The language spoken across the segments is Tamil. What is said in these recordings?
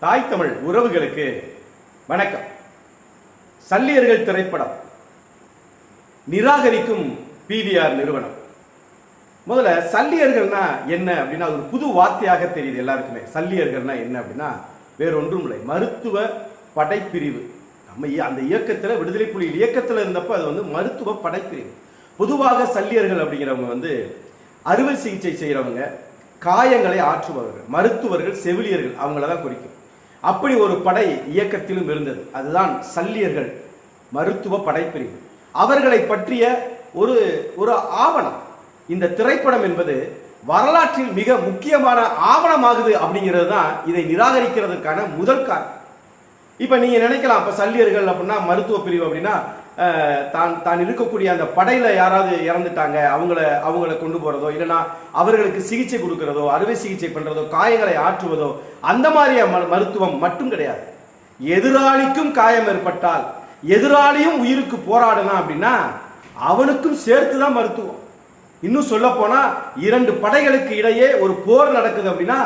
தாய் தமிழ் உறவுகளுக்கு வணக்கம். சல்லியர்கள் திரைப்படம் நிராகரிக்கும் PVR நிறுவனம். முதல்ல சல்லியர்கள்னா என்ன அப்படின்னா ஒரு புது வார்த்தையாக தெரியுது எல்லாருக்குமே. சல்லியர்கள்னா என்ன அப்படின்னா வேறொன்றும் இல்லை, மருத்துவ படைப்பிரிவு. நம்ம அந்த இயக்கத்தில் விடுதலை புலிகள் இயக்கத்தில் இருந்தப்போ அது வந்து மருத்துவ படைப்பிரிவு. பொதுவாக சல்லியர்கள் அப்படிங்கிறவங்க அறுவை சிகிச்சை செய்கிறவங்க, காயங்களை ஆற்றுபவர்கள், மருத்துவர்கள், செவிலியர்கள் அவங்கள தான் குறிக்கும். அப்படி ஒரு படை இயக்கத்திலும் இருந்தது. அதுதான் சல்லியர்கள் மருத்துவ படைப்பிரிவு. அவர்களை பற்றிய ஒரு ஒரு ஆவணம் இந்த திரைப்படம் என்பது வரலாற்றில் மிக முக்கியமான ஆவணமாகுது அப்படிங்கிறது தான் இதை நிராகரிக்கிறதுக்கான முதல் காரணம். இப்ப நீங்க நினைக்கலாம், இப்ப சல்லியர்கள் அப்படின்னா மருத்துவ பிரிவு அப்படின்னா தான் இருக்கக்கூடிய அந்த படையில யாராவது இறந்துட்டாங்க அவங்கள கொண்டு போறதோ, இல்லைன்னா அவர்களுக்கு சிகிச்சை கொடுக்கிறதோ, அறுவை சிகிச்சை பண்றதோ, காயங்களை ஆற்றுவதோ அந்த மாதிரி மருத்துவம் மட்டும் கிடையாது. எதிராளிக்கும் காயம் ஏற்பட்டால், எதிராளியும் உயிருக்கு போராடணும் அப்படின்னா அவனுக்கும் சேர்த்துதான் மருத்துவம். இன்னும் சொல்ல போனா இரண்டு படைகளுக்கு இடையே ஒரு போர் நடக்குது அப்படின்னா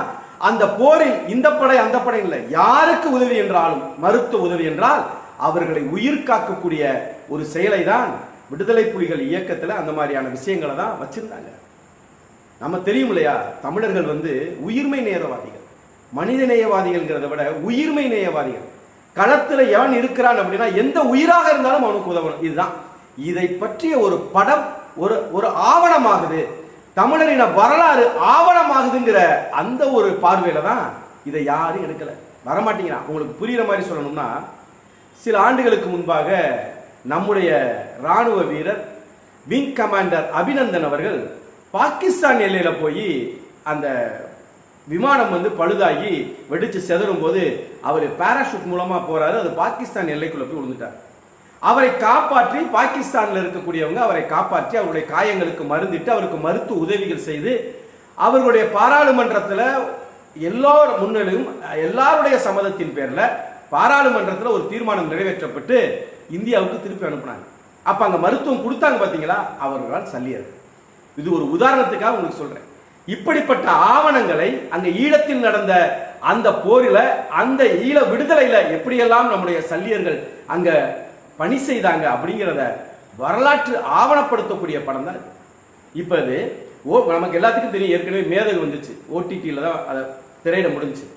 அந்த போரில் இந்த படை அந்த படை இல்லை, யாருக்கு உதவி என்றாலும் மருத்துவ உதவி என்றால் அவர்களை உயிர் காக்கக்கூடிய ஒரு செயலை தான் விடுதலை புலிகள் இயக்கத்தில் அந்த மாதிரியான விஷயங்களை தான் வச்சிருந்தாங்க. நம்ம தெரியும் இல்லையா, தமிழர்கள் உயிர்மை நேயவாதிகள், மனித நேயவாதிகள்ங்கிறத விட உயிர்மை நேயவாதிகள். களத்தில் எவன் இருக்கிறான் அப்படின்னா எந்த உயிராக இருந்தாலும் அவனுக்கு உதவணும். இதுதான் இதை பற்றிய ஒரு படம், ஒரு ஆவணமாகுது, தமிழரின வரலாறு ஆவணமாகுதுங்கிற அந்த ஒரு பார்வையில தான் இதை யாரும் எடுக்கல. வரமாட்டீங்கன்னா உங்களுக்கு புரியுற மாதிரி சொல்லணும்னா, சில ஆண்டுகளுக்கு முன்பாக நம்முடைய ராணுவ வீரர் விங் கமாண்டர் அபிநந்தன் அவர்கள் பாகிஸ்தான் எல்லையில போய் அந்த விமானம் பழுதாகி வெடிச்சு செதறும் போது அவர் பாராசூட் மூலமா போறாரு. அது பாகிஸ்தான் எல்லைக்குள்ள போய் விழுந்துட்டார். அவரை காப்பாற்றி பாகிஸ்தான்ல இருக்கக்கூடியவங்க அவரை காப்பாற்றி அவருடைய காயங்களுக்கு மருந்திட்டு அவருக்கு மருத்துவ உதவிகள் செய்து அவர்களுடைய பாராளுமன்றத்தில் எல்லார் முன்னிலையும் எல்லாருடைய சம்மதத்தின் பேர்ல பாராளுமன்றத்தில் ஒரு தீர்மானம் நிறைவேற்றப்பட்டு இந்தியாவுக்கு திருப்பி அனுப்பினாங்க. அப்ப அங்க மருத்துவம் கொடுத்தாங்க பாத்தீங்களா, அவர்களால் சல்லியர்கள். இது ஒரு உதாரணத்துக்காக உங்களுக்கு சொல்றேன். இப்படிப்பட்ட ஆவணங்களை அங்க ஈழத்தில் நடந்த அந்த போரில, அந்த ஈழ விடுதலையில எப்படியெல்லாம் நம்முடைய சல்லியர்கள் அங்க பணி செய்தாங்க அப்படிங்கிறத வரலாற்று ஆவணப்படுத்தக்கூடிய படம் தான். இப்ப இது நமக்கு எல்லாத்துக்கும் தெரியும், ஏற்கனவே மேதகு வந்துச்சு, OTTல தான் அதை திரையிட முடிஞ்சுச்சு.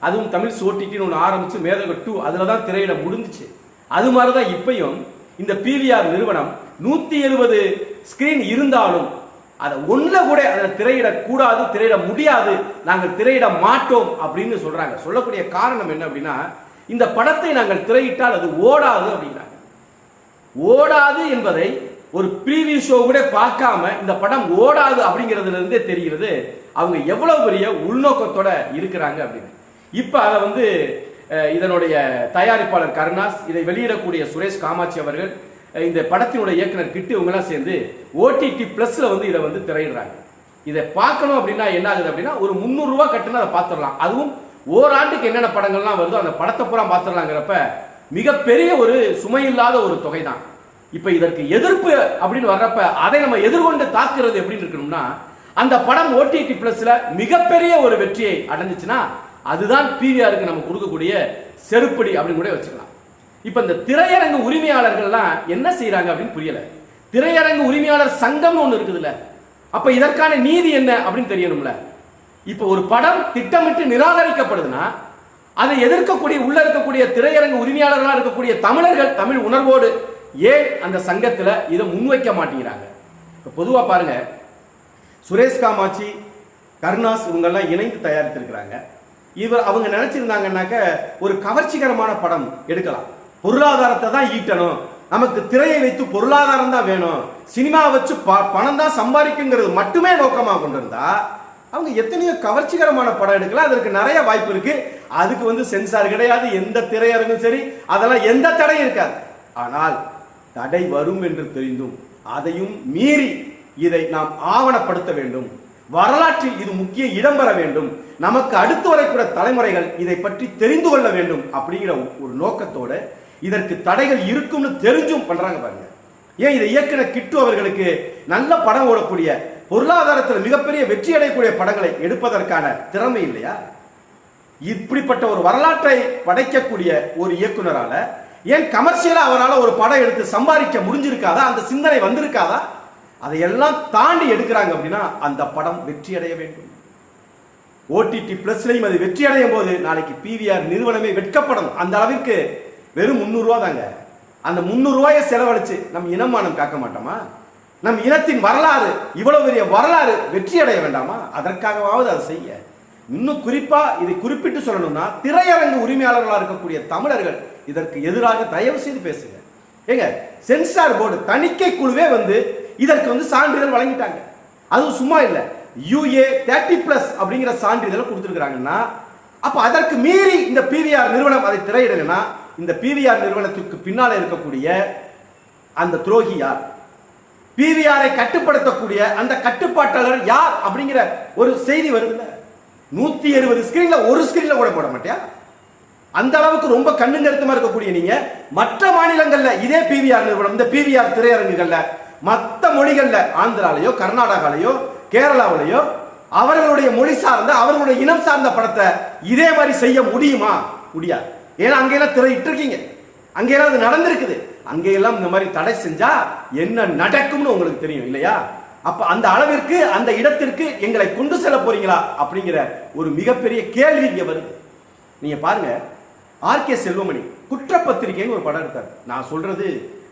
அதுவும் தமிழ் OTTன்னு ஒன்று ஆரம்பிச்சு மேதகு 2 அதுல தான் திரையிட முடிஞ்சிச்சு. அது மாதிரிதான் இப்பயும் இந்த PVR நிறுவனம் 170 ஸ்கிரீன் இருந்தாலும் அதை ஒன்றுல கூட அதில் திரையிட கூடாது, திரையிட முடியாது, நாங்கள் திரையிட மாட்டோம் அப்படின்னு சொல்றாங்க. சொல்லக்கூடிய காரணம் என்ன அப்படின்னா, இந்த படத்தை நாங்கள் திரையிட்டால் அது ஓடாது அப்படிங்கிறாங்க. ஓடாது என்பதை ஒரு ப்ரீவியூ ஷோ கூட பார்க்காம இந்த படம் ஓடாது அப்படிங்கிறதுல இருந்தே தெரிகிறது அவங்க எவ்வளவு பெரிய உள்நோக்கத்தோட இருக்கிறாங்க அப்படின்னு. இப்ப அதை இதனுடைய தயாரிப்பாளர் கருணாஸ், இதை வெளியிடக்கூடிய சுரேஷ் காமாட்சி அவர்கள், இந்த படத்தினுடைய இயக்குனர் கிட்டு இவங்கெல்லாம் சேர்ந்து OTT பிளஸ்ல இதை திரையிடுறாங்க. இதை பார்க்கணும் அப்படின்னா என்ன ஆகுது அப்படின்னா ஒரு 300 ரூபாய் கட்டுனா அதை பார்த்துடலாம். அதுவும் ஓராண்டுக்கு என்னென்ன படங்கள்லாம் வருதோ அந்த படத்தை பூரா பார்த்துடலாங்கிறப்ப மிகப்பெரிய ஒரு சுமையில்லாத ஒரு தொகை தான். இப்ப இதற்கு எதிர்ப்பு அப்படின்னு வர்றப்ப அதை நம்ம எதிர்கொண்டு தாக்குறது எப்படின்னு இருக்கணும்னா, அந்த படம் OTT பிளஸ்ல மிகப்பெரிய ஒரு வெற்றியை அடைஞ்சிச்சுன்னா அதுதான் PVRக்கு நம்ம கொடுக்கக்கூடிய செருப்படி அப்படின்னு கூட வச்சுக்கலாம். இப்ப இந்த திரையரங்கு உரிமையாளர்கள்லாம் என்ன செய்யறாங்க அப்படின்னு புரியல. திரையரங்கு உரிமையாளர் சங்கம் ஒண்ணு இருக்குதுல்ல, அப்ப இதற்கான நீதி என்ன அப்படின்னு தெரியணும்ல. இப்ப ஒரு படம் திட்டமிட்டு நிராகரிக்கப்படுதுன்னா அதை எதிர்க்கக்கூடிய உள்ள இருக்கக்கூடிய திரையரங்கு உரிமையாளர்களா இருக்கக்கூடிய தமிழர்கள் தமிழ் உணர்வோடு ஏன் அந்த சங்கத்துல இதை முன்வைக்க மாட்டேங்கிறாங்க? பொதுவா பாருங்க, சுரேஷ் காமாட்சி, கருணாஸ் இவங்கெல்லாம் இணைந்து தயாரித்திருக்கிறாங்க. அவங்க நினைச்சிருந்தாங்கன்னாக்க ஒரு கவர்ச்சிகரமான படம் எடுக்கலாம், பொருளாதாரத்தை தான் ஈட்டணும், நமக்கு திரையை வைத்து பொருளாதாரம் தான் வேணும், சினிமா வச்சு பணம் தான் சம்பாதிக்குங்கிறது மட்டுமே நோக்கமாக கொண்டிருந்தா அவங்க எத்தனையோ கவர்ச்சிகரமான படம் எடுக்கலாம். அதற்கு நிறைய வாய்ப்பு இருக்கு. அதுக்கு சென்சார் கிடையாது, எந்த திரையரங்கும் சரி, அதெல்லாம் எந்த தடையும் இருக்காது. ஆனால் தடை வரும் என்று தெரிந்தும் அதையும் மீறி இதை நாம் ஆவணப்படுத்த வேண்டும், வரலாற்றில் இது முக்கிய இடம் பெற வேண்டும், நமக்கு அடுத்து வரக்கூடிய தலைமுறைகள் இதை பற்றி தெரிந்து கொள்ள வேண்டும் அப்படிங்கிற ஒரு நோக்கத்தோட இதற்கு தடைகள் இருக்கும்னு தெரிஞ்சும் பண்றாங்க பாருங்க. ஏன் இதை இயக்குன கிட்டு அவர்களுக்கு நல்ல படம் ஓடக்கூடிய, பொருளாதாரத்தில் மிகப்பெரிய வெற்றி அடையக்கூடிய படங்களை எடுப்பதற்கான திறமை இல்லையா? இப்படிப்பட்ட ஒரு வரலாற்றை படைக்கக்கூடிய ஒரு இயக்குனரால ஏன் கமர்ஷியலா அவரால் ஒரு படம் எடுத்து சம்பாதிக்க முடிஞ்சிருக்காதா? அந்த சிந்தனை வந்திருக்காதா? அதையெல்லாம் தாண்டி எடுக்கிறாங்க அப்படின்னா அந்த படம் வெற்றி அடைய வேண்டும். ஓடிடி பிளஸ்லையும் அது வெற்றி அடையும் போது நாளைக்கு பிவிஆர் நிறுவனமே வெட்கப்படும். அந்த அளவிற்கு வெறும் 300 ரூபா தாங்க. அந்த 300 ரூபாயை செலவழிச்சு நம் இனமானம் காக்க மாட்டோமா? நம் இனத்தின் வரலாறு, இவ்வளவு பெரிய வரலாறு வெற்றி அடைய வேண்டாமா? அதற்காகவாவது அதை செய்ய. இன்னும் குறிப்பா இதை குறிப்பிட்டு சொல்லணும்னா, திரையரங்கு உரிமையாளர்களாக இருக்கக்கூடிய தமிழர்கள் இதற்கு எதிராக தயவு செய்து பேசுங்க. ஏங்க, சென்சார் போர்டு தணிக்கை குழுவே இதற்கு சான்றிதழ் வழங்கிட்டாங்க. அதுவும் சும்மா இல்ல, UA 30+ அப்படிங்கிற சான்றிதழ் கொடுத்திருக்காங்கன்னா, அப்ப அதற்கு மீறி இந்த பிவிஆர் நிறுவனம் அதை திரையிடலைன்னா இந்த பிவிஆர் நிறுவனத்திற்கு பின்னால இருக்கக்கூடிய அந்த துரோகி யார்? பிவிஆரை கட்டுப்படுத்தக்கூடிய அந்த கட்டுப்பாட்டாளர் யார் அப்படிங்கிற ஒரு செய்தி வருதுல்ல. 170 ஸ்கிரீன்ல ஒரு ஸ்கிரீன்ல கூட போட மாட்டியா? அந்த அளவுக்கு ரொம்ப கண்ணுங்கருத்தமா இருக்கக்கூடிய நீங்க மற்ற மாநிலங்கள்ல இதே பிவிஆர் நிறுவனம் இந்த பிவிஆர் திரையரங்குகள்ல மற்ற மொழிகள்ல ஆந்திராலையோ கர்நாடகாலையோ கேரளாவிலையோ அவர்களுடைய மொழி சார்ந்த அவர்களுடைய இனம் சார்ந்த படத்தை இதே மாதிரி செய்ய முடியுமா? முடியாது. ஏன்னா அங்கெல்லாம் திரையிட்டு இருக்கீங்க, அங்கெல்லாம் அது நடந்திருக்குது. அங்கெல்லாம் இந்த மாதிரி தடை செஞ்சா என்ன நடக்கும்னு உங்களுக்கு தெரியும் இல்லையா? அப்ப அந்த அளவிற்கு அந்த இடத்திற்கு எங்களை கொண்டு செல்ல போறீங்களா அப்படிங்கிற ஒரு மிகப்பெரிய கேள்வி இங்க வருது. நீங்க பாருங்க, RK செல்வமணி குற்றப்பத்திரிகைன்னு ஒரு படம் எடுத்தார். நான் சொல்றது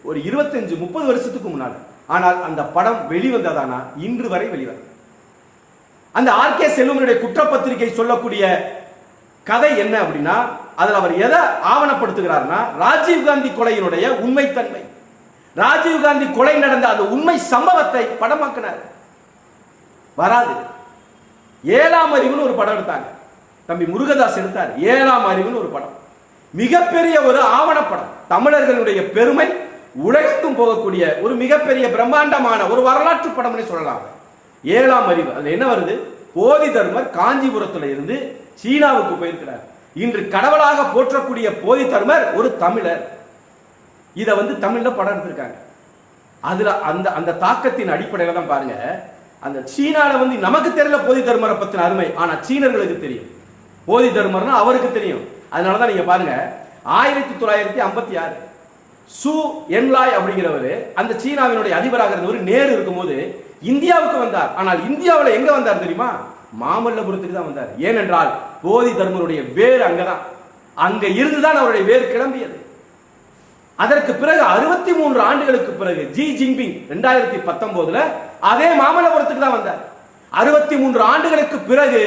ஒரு 25-30 வருஷத்துக்கு முன்னால. ஆனால் அந்த படம் வெளிவந்ததானா? இன்று வரை வெளிவர. அந்த RK செல்வமணியுடைய குற்றப்பத்திரிகை சொல்லக்கூடிய கதை என்ன அப்படின்னா, அதில் அவர் எதை ஆவணப்படுத்துகிறார்னா, ராஜீவ்காந்தி கொலையினுடைய உண்மைத்தன்மை, ராஜீவ்காந்தி கொலை நடந்த அந்த உண்மை சம்பவத்தை படமாக்கினார். வராது. 7ஆம் அறிவுன்னு ஒரு படம் எடுத்தாங்க, தம்பி முருகதாஸ் எடுத்தார். 7ஆம் அறிவுன்னு ஒரு படம், மிகப்பெரிய ஒரு ஆவணப்படம், தமிழர்களுடைய பெருமை உலகத்தும் போகக்கூடிய ஒரு மிகப்பெரிய பிரம்மாண்டமான ஒரு வரலாற்று படம்னு சொல்லலாம். 7ஆம் அறிவு. அதுல என்ன வருது? போதி தர்மர் காஞ்சிபுரத்துல இருந்து சீனாவுக்கு போயிருக்கிறார். இன்று கடவுளாக போற்றக்கூடிய போதி தர்மர் ஒரு தமிழர். இத தமிழ்ல படம் எடுத்திருக்காங்க. அதுல அந்த அந்த தாக்கத்தின் அடிப்படையில தான் பாருங்க, அந்த சீனால நமக்கு தெரியல போதி தர்மரை பத்தின அருமை, ஆனா சீனர்களுக்கு தெரியும் போதி தர்மர்னா அவருக்கு தெரியும். அதனாலதான் நீங்க பாருங்க, 1956 சு என்லாய் அப்படிங்கிறவர் அந்த சீனாவினுடைய அதிபராக இருந்தவர் நேரு இருக்கும்போது இந்தியாவுக்கு வந்தார். ஆனால் இந்தியாவில் எங்க வந்தார் தெரியுமா? மாமல்லபுரத்துக்கு தான் வந்தார். ஏனென்றால் போதி தர்மருடைய வேர் அங்கதான், அங்க இருந்துதான் அவருடைய வேர் கிளம்பியது. அதற்கு பிறகு 63 ஆண்டுகளுக்கு பிறகு ஜி ஜின்பிங் 2019 அதே மாமல்லபுரத்துக்கு தான் வந்தார். 63 ஆண்டுகளுக்கு பிறகு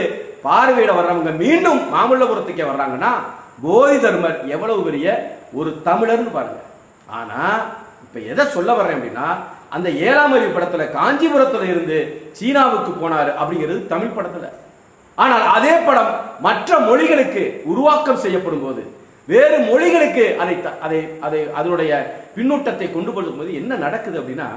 பார்வையிட வர்றவங்க மீண்டும் மாமல்லபுரத்துக்கே வர்றாங்கன்னா போதி தர்மர் எவ்வளவு பெரிய ஒரு தமிழர்னு பாருங்க. ஆனா இப்ப எதை சொல்ல வர்றேன் அப்படின்னா, அந்த 7ஆம் அறிவு படத்துல காஞ்சிபுரத்துல இருந்து சீனாவுக்கு போனாரு அப்படிங்கிறது தமிழ் படத்துல. ஆனால் அதே படம் மற்ற மொழிகளுக்கு உருவாக்கம் செய்யப்படும் போது, வேறு மொழிகளுக்கு அதனுடைய பின்னூட்டத்தை கொண்டு போது என்ன நடக்குது அப்படின்னா,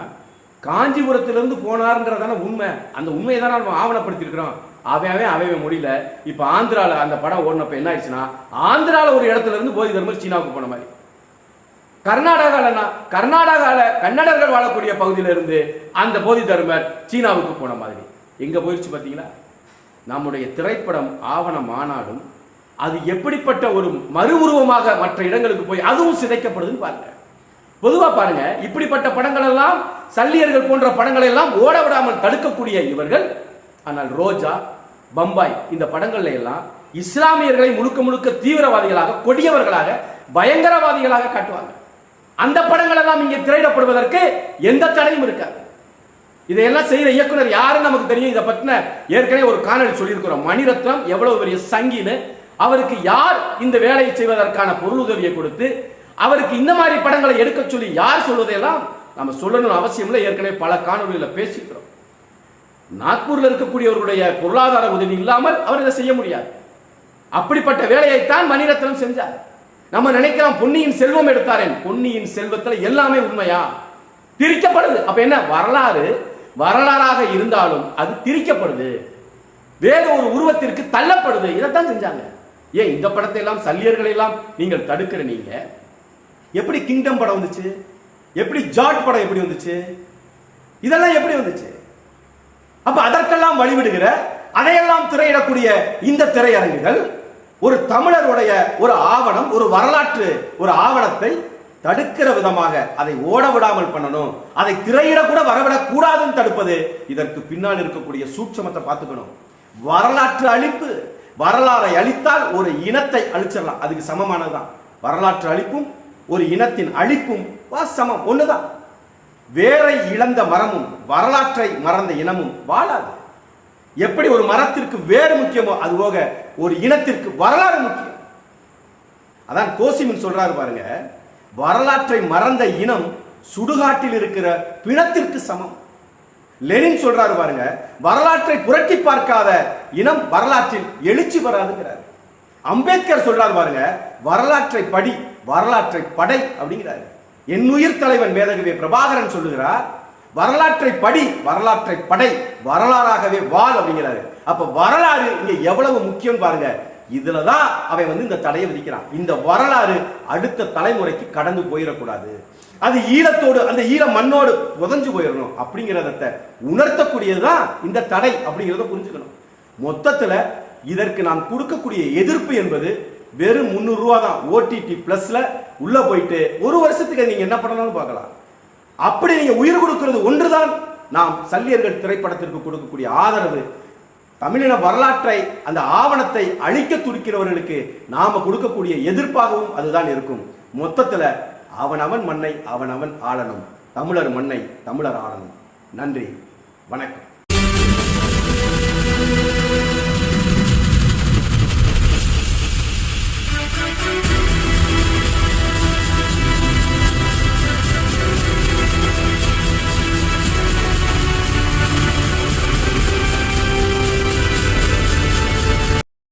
காஞ்சிபுரத்திலிருந்து போனார்ன்றதான உண்மை. அந்த உண்மையை தான் நம்ம ஆவணப்படுத்தி இருக்கிறோம். அவன் முடியல. இப்ப ஆந்திரால அந்த படம் ஓடினப்ப என்ன ஆயிடுச்சுன்னா, ஆந்திரால ஒரு இடத்துல இருந்து போதி தர்மர் சீனாவுக்கு போன மாதிரி, கர்நாடகால கன்னடர்கள் வாழக்கூடிய பகுதியில இருந்து அந்த போதி தர்மர் சீனாவுக்கு போன மாதிரி. எங்க போயிடுச்சு பாத்தீங்களா? நம்முடைய திரைப்படம் ஆவணம் ஆனாலும் அது எப்படிப்பட்ட ஒரு மறு உருவமாக மற்ற இடங்களுக்கு போய் அதுவும் சிதைக்கப்படுதுன்னு பாருங்க. பொதுவா பாருங்க, இப்படிப்பட்ட படங்கள் எல்லாம் சல்லியர்கள் போன்ற படங்களை எல்லாம் ஓட விடாமல் தடுக்கக்கூடிய இவர்கள், ஆனால் ரோஜா, பம்பாய் இந்த படங்கள்ல எல்லாம் இஸ்லாமியர்களை முழுக்க முழுக்க தீவிரவாதிகளாக, கொடியவர்களாக, பயங்கரவாதிகளாக காட்டுவாங்க. அந்த படங்கள் எல்லாம் இங்கே திரையிடப்படுவதற்கு எந்த தடையும் இருக்காது. இதையெல்லாம் செய்த இயக்குனர் யாருன்னு நமக்கு தெரியும். இதை பத்தின ஏற்கனவே ஒரு காணொலி சொல்லியிருக்கிறோம். மணிரத்னம் எவ்வளவு பெரிய சங்கின்னு, அவருக்கு யார் இந்த வேலையை செய்வதற்கான பொருளுதவியை கொடுத்து அவருக்கு இந்த மாதிரி படங்களை எடுக்க சொல்லி யார் சொல்வதையெல்லாம் நம்ம சொல்லணும்னு அவசியம் இல்லை. ஏற்கனவே பல காணொலிகளில் பேசிக்கிறோம். நாக்பூர்ல இருக்கக்கூடியவர்களுடைய பொருளாதார உதவி இல்லாமல் அவர் இதை செய்ய முடியாது. அப்படிப்பட்ட வேலையைத்தான் மணிரத்னம் செஞ்சார். நம்ம நினைக்கிறோம் பொன்னியின் செல்வம் எடுத்தாரேன். பொன்னியின் செல்வத்துல எல்லாமே உண்மையா? திரிக்கப்படுது. அப்ப என்ன? வரலாறாக இருந்தாலும் அது திரிக்கப்படுது, வேற ஒரு உருவத்திற்கு தள்ளப்படுது. இதைத்தான் செஞ்சாங்க. ஏன் இந்த படத்தை எல்லாம் சல்லியர்களை எல்லாம் நீங்கள் தடுக்கிற நீங்க எப்படி கிங்டம் படம் வந்துச்சு? எப்படி ஜாட் படம் எப்படி வந்துச்சு? இதெல்லாம் எப்படி வந்துச்சு? அப்ப அதற்கெல்லாம் வழிவிடுகிற, அதையெல்லாம் திரையிடக்கூடிய இந்த திரையரங்குகள் ஒரு தமிழருடைய ஒரு ஆவணம், ஒரு வரலாற்று ஒரு ஆவணத்தை தடுக்கிற விதமாக அதை ஓட விடாமல் பண்ணணும், அதை திரையிட கூட வரவிடக் கூடாதுன்னு தடுப்பது. இதற்கு பின்னால் இருக்கக்கூடிய சூட்சமத்தை பார்த்துக்கணும். வரலாற்று அழிப்பு, வரலாறை அழித்தால் ஒரு இனத்தை அழிச்சிடலாம், அதுக்கு சமமானதுதான். வரலாற்று அழிப்பும் ஒரு இனத்தின் அழிப்பும் சமம், ஒண்ணுதான். வேரை இழந்த மரமும் வரலாற்றை மறந்த இனமும் வாழாது. எப்படி ஒரு மரத்திற்கு வேறு முக்கியமோ அதுபோக ஒரு இனத்திற்கு வரலாறு முக்கியம். அதான் கோசிமின் சொல்றாரு பாருங்க, வரலாற்றை மறந்த இனம் சுடுகாட்டில் இருக்கிற பிணத்திற்கு சமம். லெனின் சொல்றாரு பாருங்க, வரலாற்றை புரட்டி பார்க்காத இனம் வரலாற்றில் எழுச்சி வராதுங்கிறார். அம்பேத்கர் சொல்றாரு பாருங்க, வரலாற்றை படி, வரலாற்றை படை அப்படிங்கிறாரு. என்னுயிர் தலைவன் மேதகவி பிரபாகரன் சொல்லுகிறார், வரலாற்றை படி, வரலாற்றை படை, வரலாறாகவே வாழ் அப்படிங்கிறாரு. அப்ப வரலாறு இங்க எவ்வளவு முக்கியம் பாருங்க. இதுலதான் அவன் இந்த தடையை விதிக்கிறான். இந்த வரலாறு அடுத்த தலைமுறைக்கு கடந்து போயிடக்கூடாது, அது ஈழத்தோடு அந்த ஈழ மண்ணோடு புதஞ்சு போயிடணும் அப்படிங்கிறத உணர்த்தக்கூடியதுதான் இந்த தடை அப்படிங்கிறத புரிஞ்சுக்கணும். மொத்தத்துல இதற்கு நாம் கொடுக்கக்கூடிய எதிர்ப்பு என்பது வெறும் 300 ரூபா தான். ஓடிடி பிளஸ்ல உள்ள போயிட்டு ஒரு வருஷத்துக்கு நீங்க என்ன பண்ணலாம்னு பார்க்கலாம். அப்படி நீங்க உயிர் கொடுக்கிறது ஒன்றுதான் நாம் சல்லியர்கள் திரைப்படத்திற்கு கொடுக்கக்கூடிய ஆதரவு. தமிழின வரலாற்றை, அந்த ஆவணத்தை அழிக்க துடிக்கிறவர்களுக்கு நாம கொடுக்கக்கூடிய எதிர்ப்பாகவும் அதுதான் இருக்கும். மொத்தத்துல அவனவன் மண்ணை அவனவன் ஆளணும், தமிழர் மண்ணை தமிழர் ஆளணும். நன்றி, வணக்கம்.